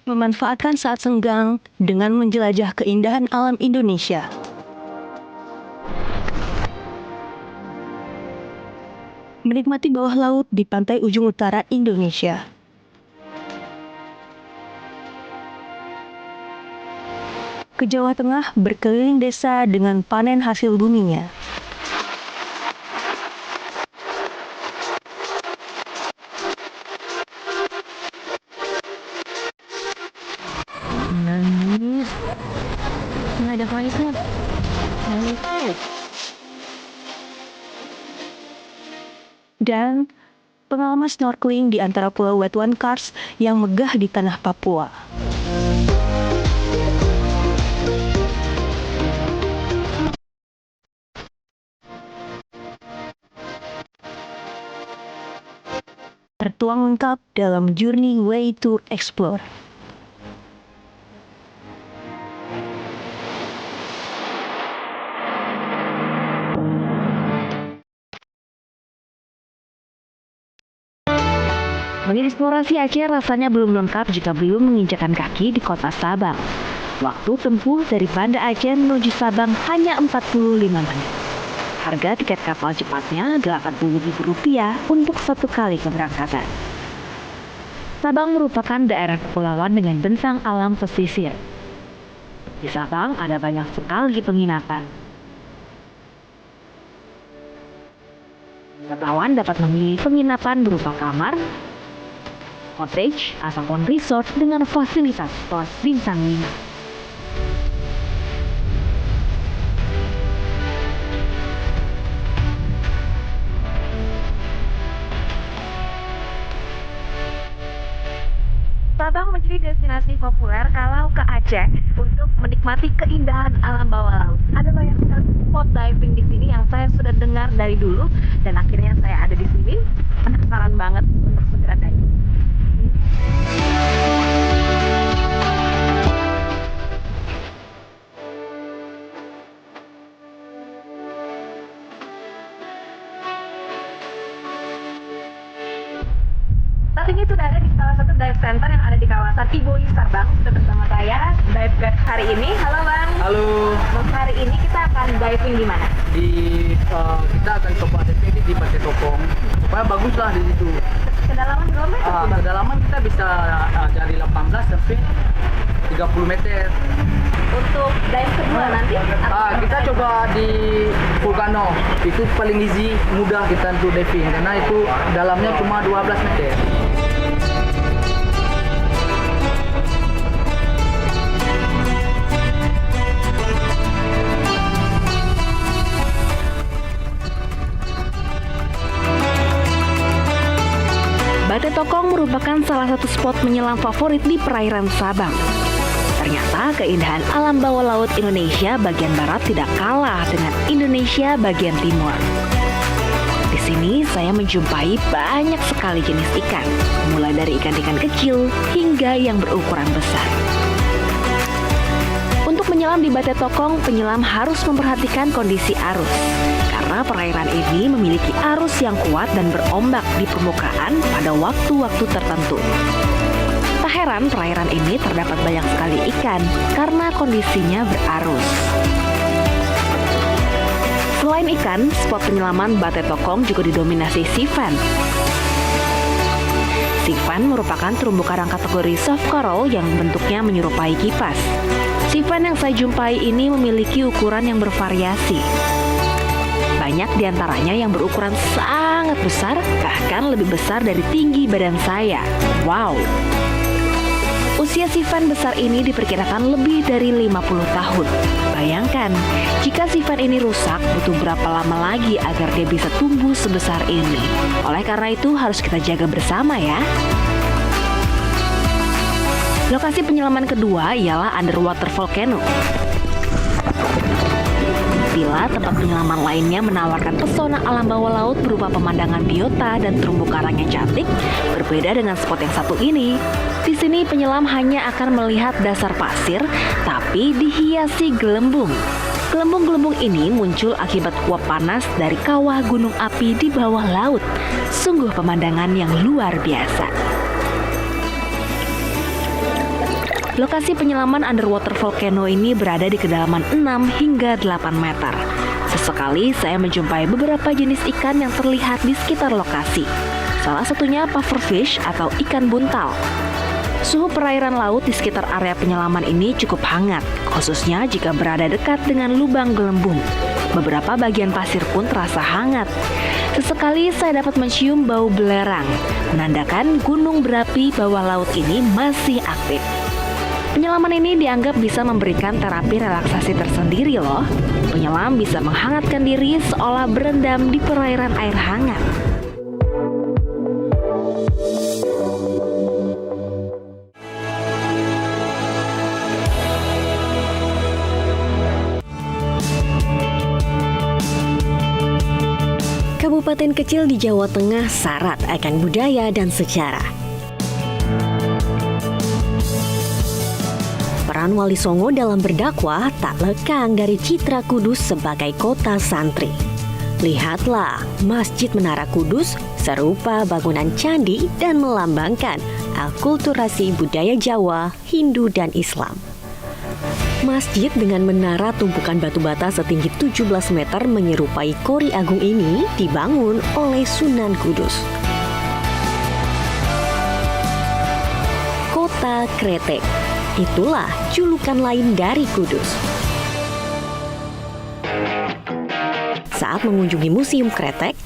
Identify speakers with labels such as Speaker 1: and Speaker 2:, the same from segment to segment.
Speaker 1: Memanfaatkan saat senggang dengan menjelajah keindahan alam Indonesia. Menikmati bawah laut di pantai ujung utara Indonesia. Ke Jawa Tengah berkeliling desa dengan panen hasil buminya. Dan pengalaman snorkeling di antara pulau Wet'wan Kars yang megah di tanah Papua. Tertuang lengkap dalam Journey Way to Explore.
Speaker 2: Mengeksplorasi Aceh rasanya belum lengkap jika belum menginjakan kaki di kota Sabang. Waktu tempuh dari Banda Aceh menuju Sabang hanya 45 menit. Harga tiket kapal cepatnya Rp80.000 untuk satu kali keberangkatan. Sabang merupakan daerah kepulauan dengan bentang alam pesisir. Di Sabang ada banyak sekali penginapan. Wisatawan dapat memilih penginapan berupa kamar, cottage, ataupun resort dengan fasilitas kelas bintang 5. Sabang menjadi destinasi populer kalau ke Aceh untuk menikmati keindahan alam bawah laut. Ada banyak sekali spot diving di sini yang saya sudah dengar dari dulu dan akhirnya saya ada di sini. Penasaran banget untuk segera diving. Saat ini sudah ada di salah satu dive center yang ada di kawasan Iboi Sabang. Sudah bersama saya dive guide hari ini. Halo Bang.
Speaker 3: Halo.
Speaker 2: Bang, hari ini kita akan diving di mana?
Speaker 3: Kita akan coba diving di Pantai Tokong supaya bagus lah di situ.
Speaker 2: Kedalaman berapa meter tuh, Bang?
Speaker 3: Kedalaman kita bisa dari 18 sampai 30 meter.
Speaker 2: Untuk dive kedua nanti?
Speaker 3: Kita coba di Vulcano. Itu paling easy, mudah kita untuk diving karena itu dalamnya cuma 12 meter.
Speaker 2: Pantai Tokong merupakan salah satu spot menyelam favorit di perairan Sabang. Ternyata keindahan alam bawah laut Indonesia bagian barat tidak kalah dengan Indonesia bagian timur. Di sini saya menjumpai banyak sekali jenis ikan, mulai dari ikan-ikan kecil hingga yang berukuran besar. Untuk menyelam di Pantai Tokong, penyelam harus memperhatikan kondisi arus. Karena perairan ini memiliki arus yang kuat dan berombak di permukaan pada waktu-waktu tertentu. Tak heran perairan ini terdapat banyak sekali ikan karena kondisinya berarus. Selain ikan, spot penyelaman Pantai Tokong juga didominasi sifen. Sifen merupakan terumbu karang kategori soft coral yang bentuknya menyerupai kipas. Sifen yang saya jumpai ini memiliki ukuran yang bervariasi. Banyak diantaranya yang berukuran sangat besar, bahkan lebih besar dari tinggi badan saya. Wow! Usia sifen besar ini diperkirakan lebih dari 50 tahun. Bayangkan, jika sifen ini rusak, butuh berapa lama lagi agar dia bisa tumbuh sebesar ini. Oleh karena itu, harus kita jaga bersama ya. Lokasi penyelaman kedua ialah underwater volcano. Bila tempat penyelaman lainnya menawarkan pesona alam bawah laut berupa pemandangan biota dan terumbu karang yang cantik, berbeda dengan spot yang satu ini. Di sini penyelam hanya akan melihat dasar pasir, tapi dihiasi gelembung. Gelembung-gelembung ini muncul akibat uap panas dari kawah gunung api di bawah laut. Sungguh pemandangan yang luar biasa. Lokasi penyelaman underwater volcano ini berada di kedalaman 6 hingga 8 meter. Sesekali saya menjumpai beberapa jenis ikan yang terlihat di sekitar lokasi. Salah satunya pufferfish atau ikan buntal. Suhu perairan laut di sekitar area penyelaman ini cukup hangat, khususnya jika berada dekat dengan lubang gelembung. Beberapa bagian pasir pun terasa hangat. Sesekali saya dapat mencium bau belerang, menandakan gunung berapi bawah laut ini masih aktif. Penyelaman ini dianggap bisa memberikan terapi relaksasi tersendiri loh. Penyelam bisa menghangatkan diri seolah berendam di perairan air hangat.
Speaker 4: Kabupaten kecil di Jawa Tengah syarat akan budaya dan sejarah. Peran Wali Songo dalam berdakwah tak lekang dari citra Kudus sebagai kota santri. Lihatlah, Masjid Menara Kudus serupa bangunan candi dan melambangkan akulturasi budaya Jawa, Hindu, dan Islam. Masjid dengan menara tumpukan batu bata setinggi 17 meter menyerupai Kori Agung ini dibangun oleh Sunan Kudus. Kota Kretek, itulah julukan lain dari Kudus. Saat mengunjungi Museum Kretek,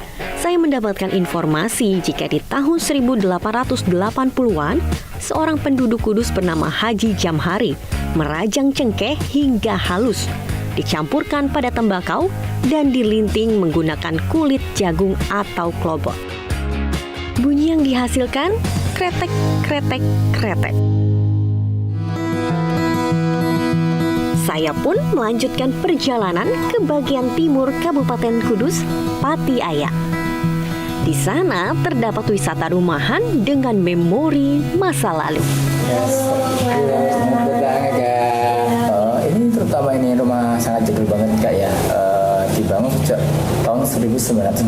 Speaker 4: saya mendapatkan informasi jika di tahun 1880-an, seorang penduduk Kudus bernama Haji Jamhari merajang cengkeh hingga halus, dicampurkan pada tembakau dan dilinting menggunakan kulit jagung atau klobok. Bunyi yang dihasilkan kretek, kretek, kretek. Saya pun melanjutkan perjalanan ke bagian timur Kabupaten Kudus, Pati Ayak. Di sana terdapat wisata rumahan dengan memori masa lalu.
Speaker 5: Ini terutama ini rumah sangat jadul banget Kak ya. Dibangun sejak tahun 1945.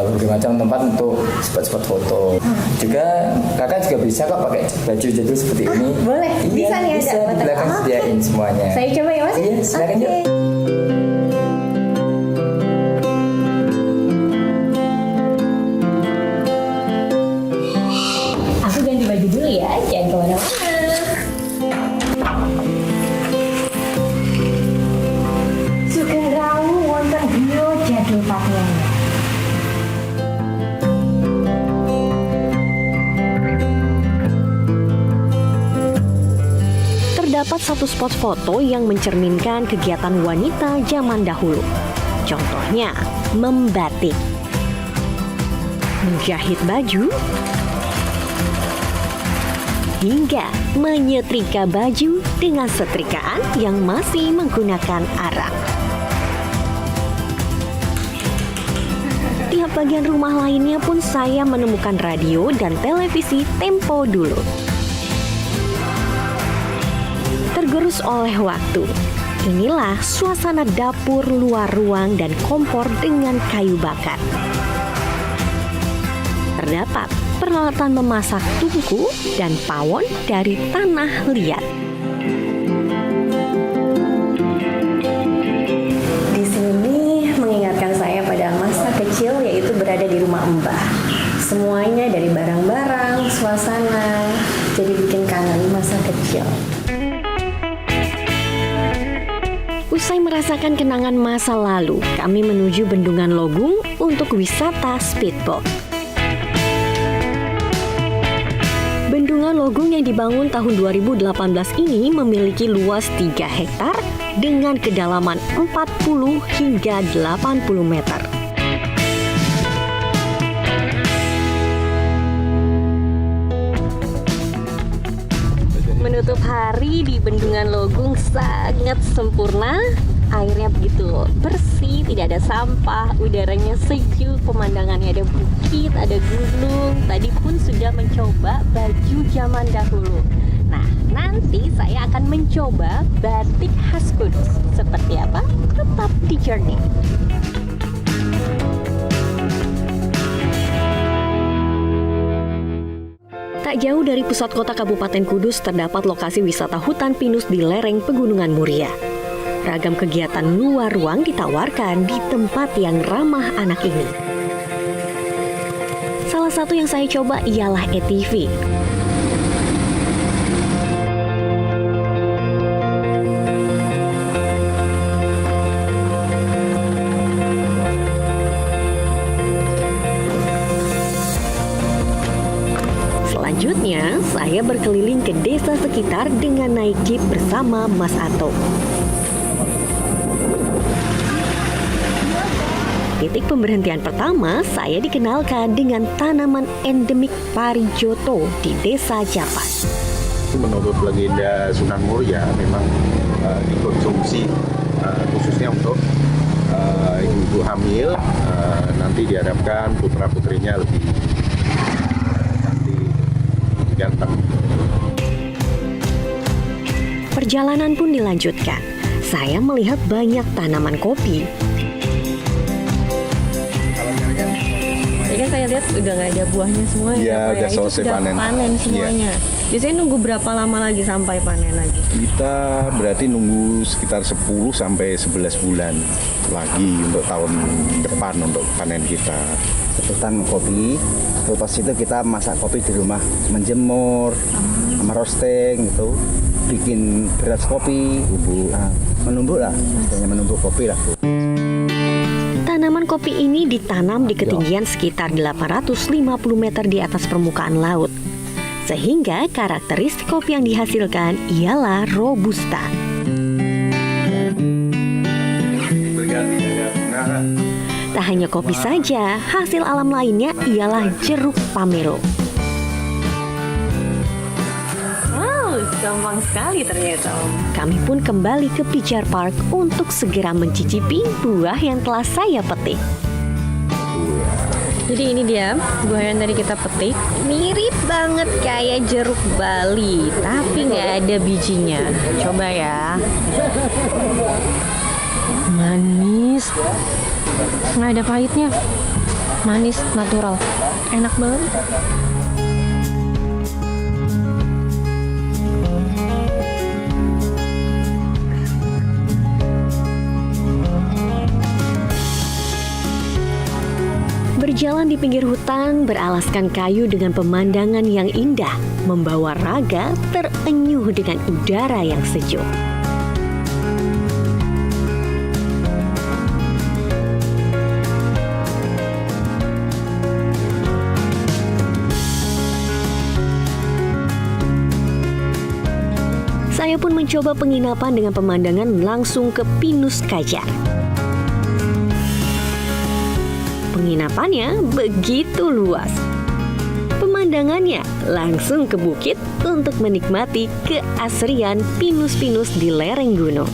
Speaker 5: Berbagai macam tempat untuk spot-spot foto. Juga kakak juga bisa kok pakai baju jadul seperti ini.
Speaker 6: Boleh,
Speaker 5: iya,
Speaker 6: bisa nih
Speaker 5: bisa
Speaker 6: ada.
Speaker 5: di belakang sediain semuanya.
Speaker 6: Saya coba ya Mas?
Speaker 5: Iya, silakan yuk.
Speaker 6: Aku ganti baju dulu ya, jangan kemana-mana. Sugeng rawuh wonten griya jadul Patiayak.
Speaker 4: Terdapat satu spot foto yang mencerminkan kegiatan wanita zaman dahulu. Contohnya, membatik, menjahit baju, hingga menyetrika baju dengan setrikaan yang masih menggunakan arang. Di bagian rumah lainnya pun saya menemukan radio dan televisi tempo dulu. Tergerus oleh waktu, inilah suasana dapur luar ruang dan kompor dengan kayu bakar. Terdapat peralatan memasak tungku dan pawon dari tanah liat.
Speaker 6: Di sini mengingatkan saya pada masa kecil, yaitu berada di rumah Mbah. Semuanya dari barang-barang, suasana, jadi bikin kangen masa kecil.
Speaker 4: Usai merasakan kenangan masa lalu, kami menuju Bendungan Logung untuk wisata speedboat. Bendungan Logung yang dibangun tahun 2018 ini memiliki luas 3 hektar dengan kedalaman 40 hingga 80 meter. Menutup hari di Bendungan Logung sangat sempurna. Airnya begitu bersih, tidak ada sampah, udaranya sejuk, pemandangannya ada bukit, ada gunung. Tadi pun sudah mencoba baju zaman dahulu. Nah, nanti saya akan mencoba batik khas Kudus. Seperti apa? Tetap di Journey. Tak jauh dari pusat kota Kabupaten Kudus terdapat lokasi wisata hutan pinus di lereng Pegunungan Muria. Ragam kegiatan luar ruang ditawarkan di tempat yang ramah anak ini. Salah satu yang saya coba ialah ATV. Selanjutnya, saya berkeliling ke desa sekitar dengan naik jeep bersama Mas Ato. Titik pemberhentian pertama, saya dikenalkan dengan tanaman endemik Parijoto di Desa Japan.
Speaker 7: Menurut legenda Sunan Muria, memang dikonsumsi khususnya untuk ibu hamil. Nanti diharapkan putra-putrinya lebih cantik, ganteng.
Speaker 4: Perjalanan pun dilanjutkan. Saya melihat banyak tanaman kopi.
Speaker 8: Kan saya lihat udah nggak ada buahnya semuanya.
Speaker 7: Iya,
Speaker 8: Pak,
Speaker 7: udah
Speaker 8: itu
Speaker 7: selesai
Speaker 8: sudah
Speaker 7: panen.
Speaker 8: panen semuanya. Biasanya nunggu berapa lama lagi sampai panen lagi?
Speaker 7: Kita berarti nunggu sekitar 10 sampai 11 bulan lagi untuk tahun depan untuk panen kita.
Speaker 9: Hutan kopi, lepas itu kita masak kopi di rumah, menjemur, sama roasting gitu, bikin beras kopi, menumbuk lah, hanya menumbuk kopi lah.
Speaker 4: Tanaman kopi ini ditanam di ketinggian sekitar 850 meter di atas permukaan laut. Sehingga karakteristik kopi yang dihasilkan ialah Robusta. Tak hanya kopi saja, hasil alam lainnya ialah jeruk pamelo.
Speaker 8: Wow, gampang sekali ternyata Om.
Speaker 4: Kami pun kembali ke Pijar Park untuk segera mencicipi buah yang telah saya petik.
Speaker 8: Jadi ini dia buah yang tadi kita petik. Mirip banget kayak jeruk Bali, tapi nggak ada bijinya. Coba ya. Manis, nggak ada pahitnya. Manis, natural, enak banget.
Speaker 4: Berjalan di pinggir hutan beralaskan kayu dengan pemandangan yang indah, membawa raga terenyuh dengan udara yang sejuk. Saya pun mencoba penginapan dengan pemandangan langsung ke Pinus Kajar. Penginapannya begitu luas. Pemandangannya langsung ke bukit untuk menikmati keasrian pinus-pinus di lereng gunung.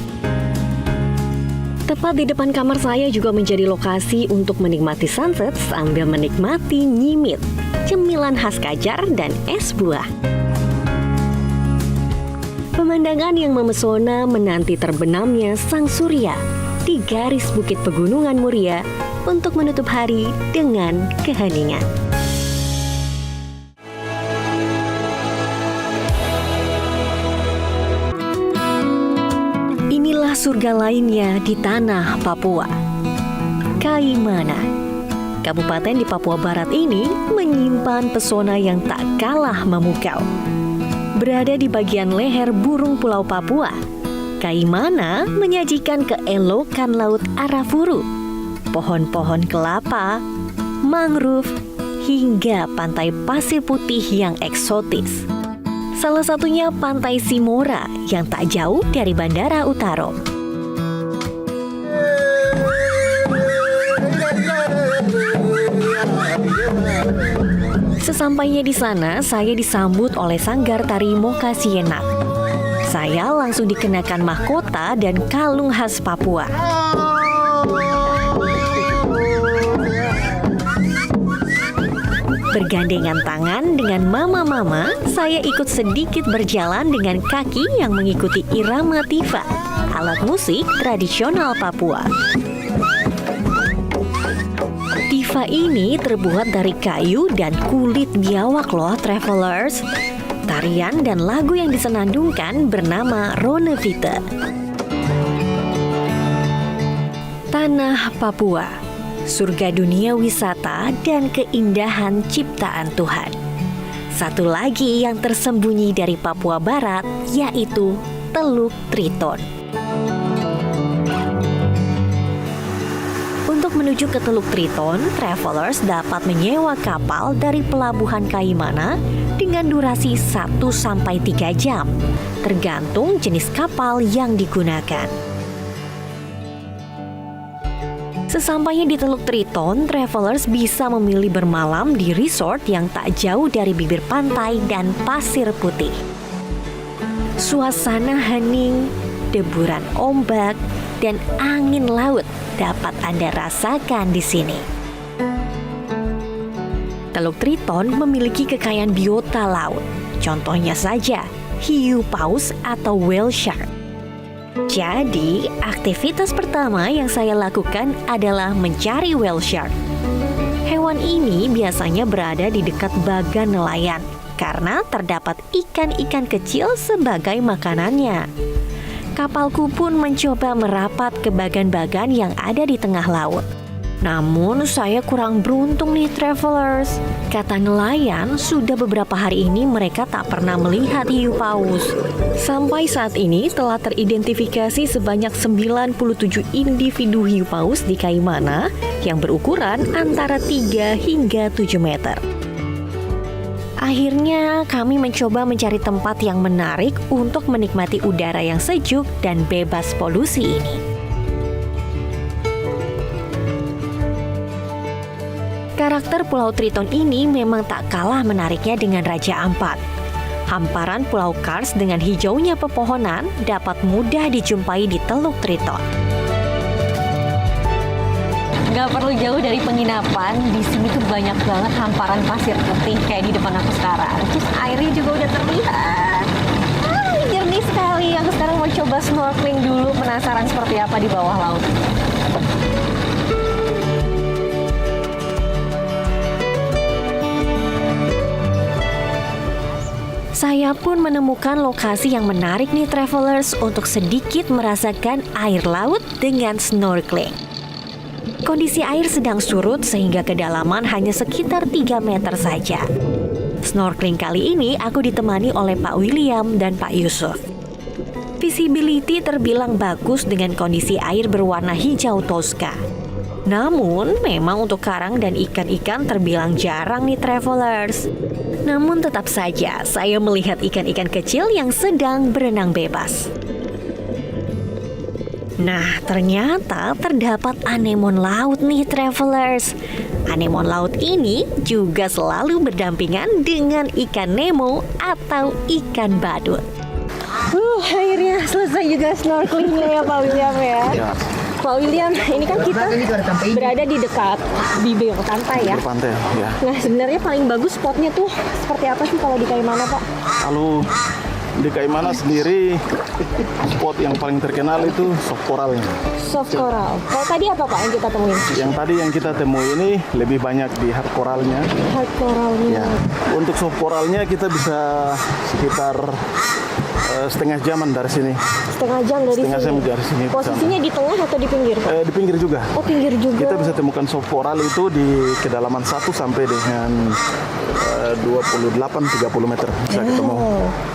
Speaker 4: Tepat di depan kamar saya juga menjadi lokasi untuk menikmati sunset sambil menikmati nyimit, cemilan khas Kajar dan es buah. Pemandangan yang memesona menanti terbenamnya sang surya di garis bukit Pegunungan Muria untuk menutup hari dengan keheningan. Inilah surga lainnya di tanah Papua. Kaimana, kabupaten di Papua Barat ini menyimpan pesona yang tak kalah memukau. Berada di bagian leher burung Pulau Papua, Kaimana menyajikan keelokan laut Arafuru, pohon-pohon kelapa, mangrove, hingga pantai pasir putih yang eksotis. Salah satunya Pantai Simora yang tak jauh dari Bandara Utaro. Sesampainya di sana, saya disambut oleh sanggar tari Mokasienak. Saya langsung dikenakan mahkota dan kalung khas Papua. Bergandengan tangan dengan mama-mama, saya ikut sedikit berjalan dengan kaki yang mengikuti irama tifa, alat musik tradisional Papua. Tifa sofa ini terbuat dari kayu dan kulit biawak loh, travelers. Tarian dan lagu yang disenandungkan bernama Ronevite. Tanah Papua, surga dunia wisata dan keindahan ciptaan Tuhan. Satu lagi yang tersembunyi dari Papua Barat, yaitu Teluk Triton. Untuk menuju ke Teluk Triton, travelers dapat menyewa kapal dari Pelabuhan Kaimana dengan durasi 1-3 jam, tergantung jenis kapal yang digunakan. Sesampainya di Teluk Triton, travelers bisa memilih bermalam di resort yang tak jauh dari bibir pantai dan pasir putih. Suasana hening, deburan ombak, dan angin laut dapat Anda rasakan di sini. Teluk Triton memiliki kekayaan biota laut. Contohnya saja, hiu paus atau whale shark. Jadi, aktivitas pertama yang saya lakukan adalah mencari whale shark. Hewan ini biasanya berada di dekat bagan nelayan karena terdapat ikan-ikan kecil sebagai makanannya. Kapalku pun mencoba merapat ke bagan-bagan yang ada di tengah laut. Namun saya kurang beruntung nih travelers. Kata nelayan, sudah beberapa hari ini mereka tak pernah melihat hiu paus. Sampai saat ini telah teridentifikasi sebanyak 97 individu hiu paus di Kaimana yang berukuran antara 3 hingga 7 meter. Akhirnya kami mencoba mencari tempat yang menarik untuk menikmati udara yang sejuk dan bebas polusi ini. Karakter Pulau Triton ini memang tak kalah menariknya dengan Raja Ampat. Hamparan Pulau Kars dengan hijaunya pepohonan dapat mudah dijumpai di Teluk Triton.
Speaker 8: Gak perlu jauh dari penginapan, di sini tuh banyak banget hamparan pasir putih kayak di depan aku sekarang. Terus airnya juga udah terlihat. Jernih sekali. Aku sekarang mau coba snorkeling dulu, penasaran seperti apa di bawah laut.
Speaker 4: Saya pun menemukan lokasi yang menarik nih travelers untuk sedikit merasakan air laut dengan snorkeling. Kondisi air sedang surut sehingga kedalaman hanya sekitar 3 meter saja. Snorkeling kali ini aku ditemani oleh Pak William dan Pak Yusuf. Visibility terbilang bagus dengan kondisi air berwarna hijau toska. Namun memang untuk karang dan ikan-ikan terbilang jarang nih travelers. Namun tetap saja saya melihat ikan-ikan kecil yang sedang berenang bebas. Nah, ternyata terdapat anemon laut nih travelers. Anemon laut ini juga selalu berdampingan dengan ikan Nemo atau ikan badut.
Speaker 8: Akhirnya selesai juga snorkelingnya ya Pak William ya. Pak William, ini kan kita berada di dekat bibir pantai ya.
Speaker 10: Pantai ya.
Speaker 8: Nah, sebenarnya paling bagus spotnya tuh seperti apa sih kalau di Kaimana, Pak?
Speaker 10: Kalau di Kaimana sendiri spot yang paling terkenal itu soft coralnya.
Speaker 8: Soft coral. Kalau tadi apa Pak yang kita temuin?
Speaker 10: Yang tadi yang kita temui ini lebih banyak di hard coralnya.
Speaker 8: Hard coralnya.
Speaker 10: Ya. Untuk soft coralnya kita bisa sekitar setengah jaman dari sini.
Speaker 8: Setengah jam dari
Speaker 10: sini.
Speaker 8: Posisinya di tengah atau di pinggir, Pak?
Speaker 10: Di pinggir juga.
Speaker 8: Oh, pinggir juga.
Speaker 10: Kita bisa temukan soft coral itu di kedalaman 1 sampai dengan 28-30 meter bisa ketemu.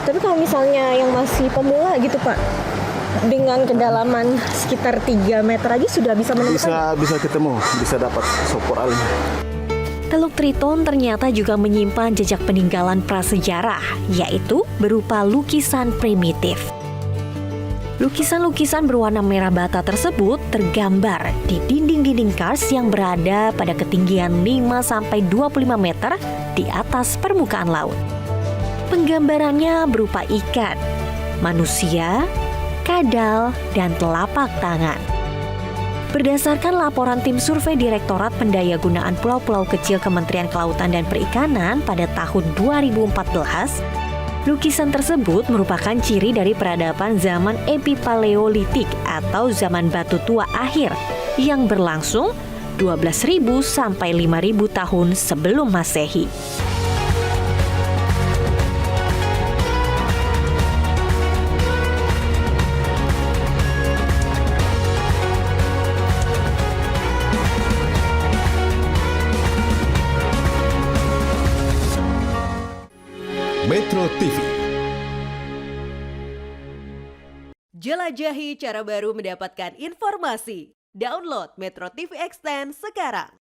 Speaker 8: Tapi kalau misalnya yang masih pemula gitu, Pak, dengan kedalaman sekitar 3 meter aja sudah bisa menemukan?
Speaker 10: Bisa ketemu, bisa dapat soft coralnya.
Speaker 4: Teluk Triton ternyata juga menyimpan jejak peninggalan prasejarah, yaitu berupa lukisan primitif. Lukisan-lukisan berwarna merah bata tersebut tergambar di dinding-dinding kars yang berada pada ketinggian 5-25 meter di atas permukaan laut. Penggambarannya berupa ikan, manusia, kadal, dan telapak tangan. Berdasarkan laporan tim survei Direktorat Pendayagunaan Pulau-Pulau Kecil Kementerian Kelautan dan Perikanan pada tahun 2014, lukisan tersebut merupakan ciri dari peradaban zaman epipaleolitik atau zaman batu tua akhir yang berlangsung 12.000 sampai 5.000 tahun sebelum Masehi.
Speaker 11: Metro TV.
Speaker 12: Jelajahi cara baru mendapatkan informasi. Download Metro TV Extend sekarang.